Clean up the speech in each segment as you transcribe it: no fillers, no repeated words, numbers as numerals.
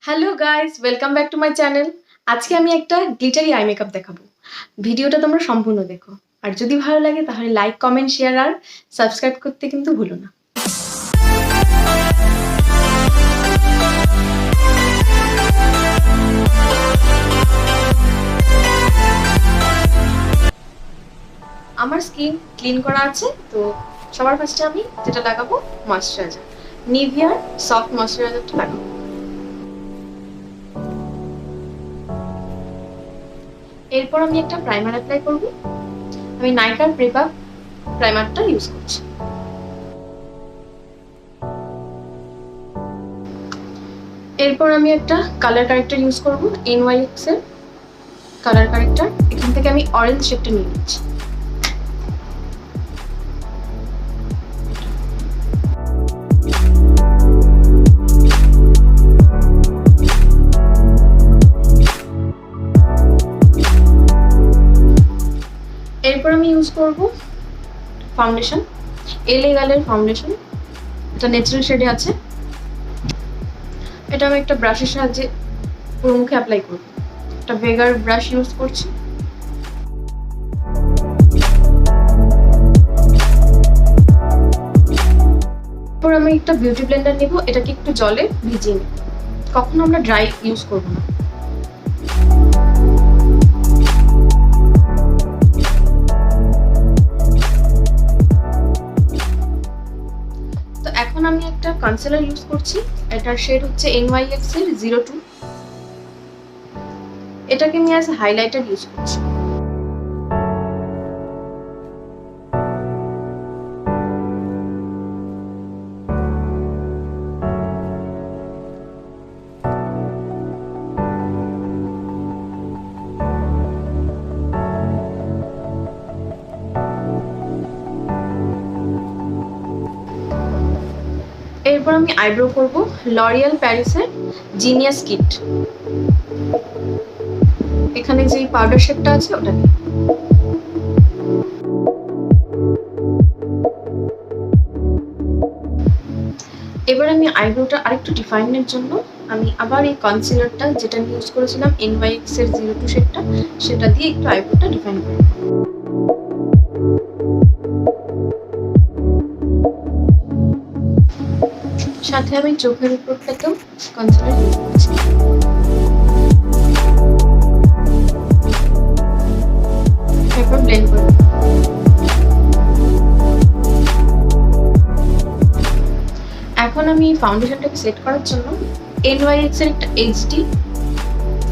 Hello guys, welcome back to my channel. আজকে আমি একটা গ্লিটারি আই মেকআপ দেখাবো। ভিডিওটা তোমরা সম্পূর্ণ দেখো, আর যদি ভালো লাগে তাহলে লাইক, কমেন্ট, শেয়ার আর সাবস্ক্রাইব করতে কিন্তু ভুলো না। আমার স্কিন ক্লিন করা আছে, তো সবার ফার্স্টে আমি যেটা লাগাবো ময়শ্চারাইজার, নিভিয়ার সফট ময়শ্চারাইজারটা লাগাবো। এরপর আমি একটা প্রাইমার অ্যাপ্লাই করব। আমি নাইকার প্রিপার প্রাইমারটা ইউজ করছি। এরপর আমি একটা কালার কারেক্টর ইউজ করব, NYX এর কালার কারেক্টর। এখান থেকে আমি অরেঞ্জ শেডটা নিয়ে নিচ্ছি। এরপর আমি ইউজ করব ফাউন্ডেশন, LA গালের ফাউন্ডেশন। এটা ন্যাচারাল শেডে আছে। এটা আমি একটা ব্রাশের সাহায্যে পুরো মুখে অ্যাপ্লাই করব। একটা ভেগার ব্রাশ ইউজ করছি। এরপর আমি একটা বিউটি ব্লেন্ডার নেব, এটাকে একটু জলে ভিজিয়ে নেব। কখনো আমরা ড্রাই ইউজ করব না। এখন আমি একটা কনসিলার ইউজ করছি। এটার শেড হচ্ছে NYX এর 02। এটাকে আমি অ্যাজ হাইলাইটার ইউজ করছি। এরপর আমি আইব্রো করব লরিয়াল প্যারিসের জিনিয়াস কিট। এখানে যে পাউডার শেডটা আছে ওটা নিয়ে। এবার আমি আইব্রোটা আরেকটু ডিফাইনের জন্য আমি আবার এই কনসিলারটা যেটা আমি ইউজ করেছিলাম NYX এর 02 শেডটা, সেটা দিয়ে একটু আইব্রোটা ডিফাইন করব। সাথে আমি চোখের উপরটাতেও কনসিলার ইউজ করছি। এরপর ব্লেন্ড করব। এখন আমি ফাউন্ডেশনটাকে সেট করার জন্য NYX এর একটা HD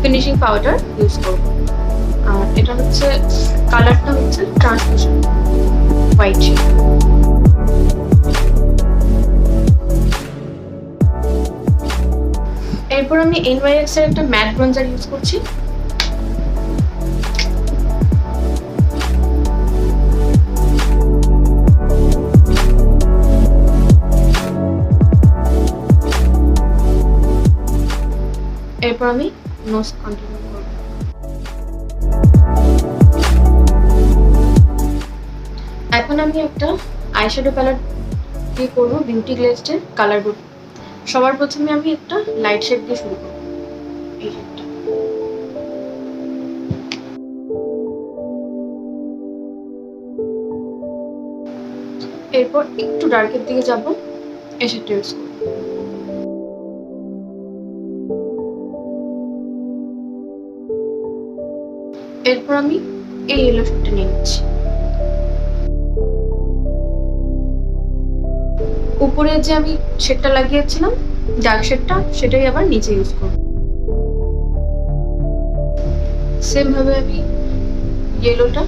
ফিনিশিং পাউডার ইউজ করব। আর এটা হচ্ছে কালারটা হচ্ছে ট্রান্সলুসেন্ট হোয়াইট শেড। এরপর আমি NYX এর একটা ম্যাট ব্রঞ্জার ইউজ করছি। এরপর আমি নোজ কন্টিনিউ করব। এখন আমি একটা আইশ্যাডো প্যালেট দিয়ে করব বিউটি গ্লেজড কালার গ্রুপ। সবার প্রথমে আমি একটা লাইট শেড দিয়ে শুরু করব, এই শেডটা। এরপর একটু ডার্কের দিকে যাব, এই শেডটা ইউজ করব। এরপর আমি এই ইয়েলো শেডটা নিয়ে নিচ্ছি। উপরে যে আমি শেডটা লাগিয়েছিলাম ডার্ক শেডটা, সেটাই আবার নিচে ইউজ করব। সেম ভাবে আমি ইয়েলোটা,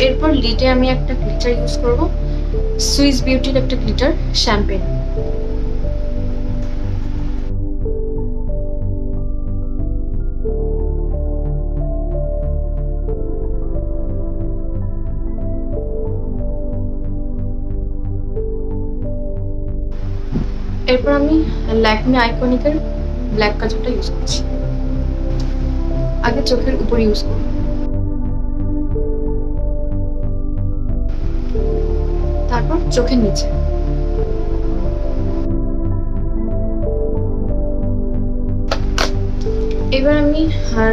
এরপর লিডে আমি একটা গ্লিটার ইউজ করব, সুইস বিউটির একটা গ্লিটার শ্যাম্পেন। এরপর আমি ল্যাকমি আইকনিকের ব্ল্যাক কাজলটা ইউজ করছি। আগে চোখের উপর ইউজ করব। তারপর চোখের নিচে। এবার আমি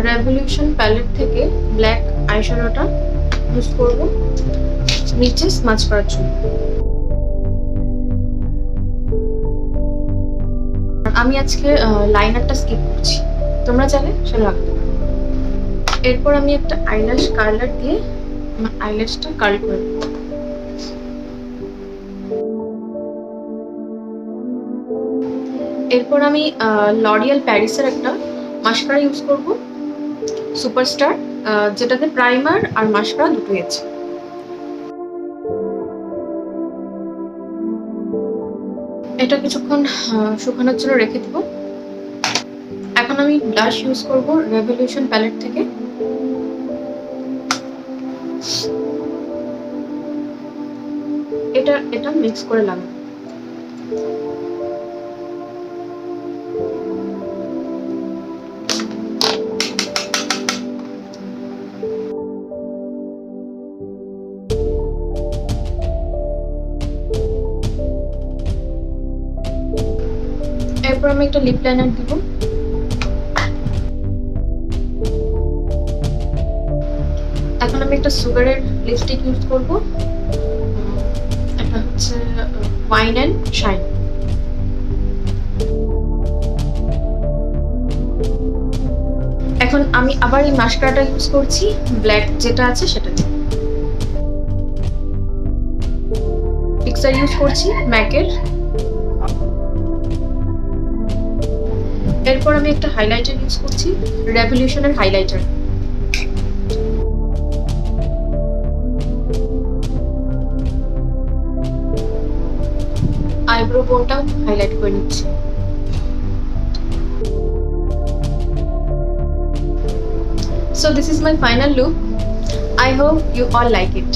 রেভলিউশন প্যালেট থেকে ব্ল্যাক আইশ্যাডোটা ইউজ করব নিচে স্মাচ করার জন্য। আমি আজকে লাইনারটা স্কিপ করছি, তোমরা চাইলে সেটা রাখতে পারো। এরপর আমি একটা আইল্যাশ কার্লার দিয়ে আমার আইল্যাশটা কার্ল করে নেব। এরপর আমি লরিয়াল প্যারিসের একটা মাস্কারা ইউজ করব, সুপারস্টার, যেটাতে প্রাইমার আর মাস্কারা দুটোই আছে। এটা কিছুক্ষণ শুকানোর জন্য রেখে দিব। এখন আমি ব্লাশ ইউজ করব রেভলিউশন প্যালেট থেকে। এটা মিক্স করে লাগাবো। এরপর আমি একটা লিপ লাইনার দিব। এখন আমি একটা সুগারের লিপস্টিক ইউজ করব, এটা হচ্ছে ওয়াইন এন্ড শাইন। এখন আমি আবার এই মাস্কারাটা ইউজ করছি, ব্ল্যাক যেটা আছে সেটা দিয়ে। ফিক্সার ইউজ করছি ম্যাকের। এরপর আমি একটা হাইলাইটার ইউজ করছি, রেভলিউশনের হাইলাইটার। আইব্রো বোনটাও হাইলাইট করে নিচ্ছি। So this is my final look. I hope you all like it.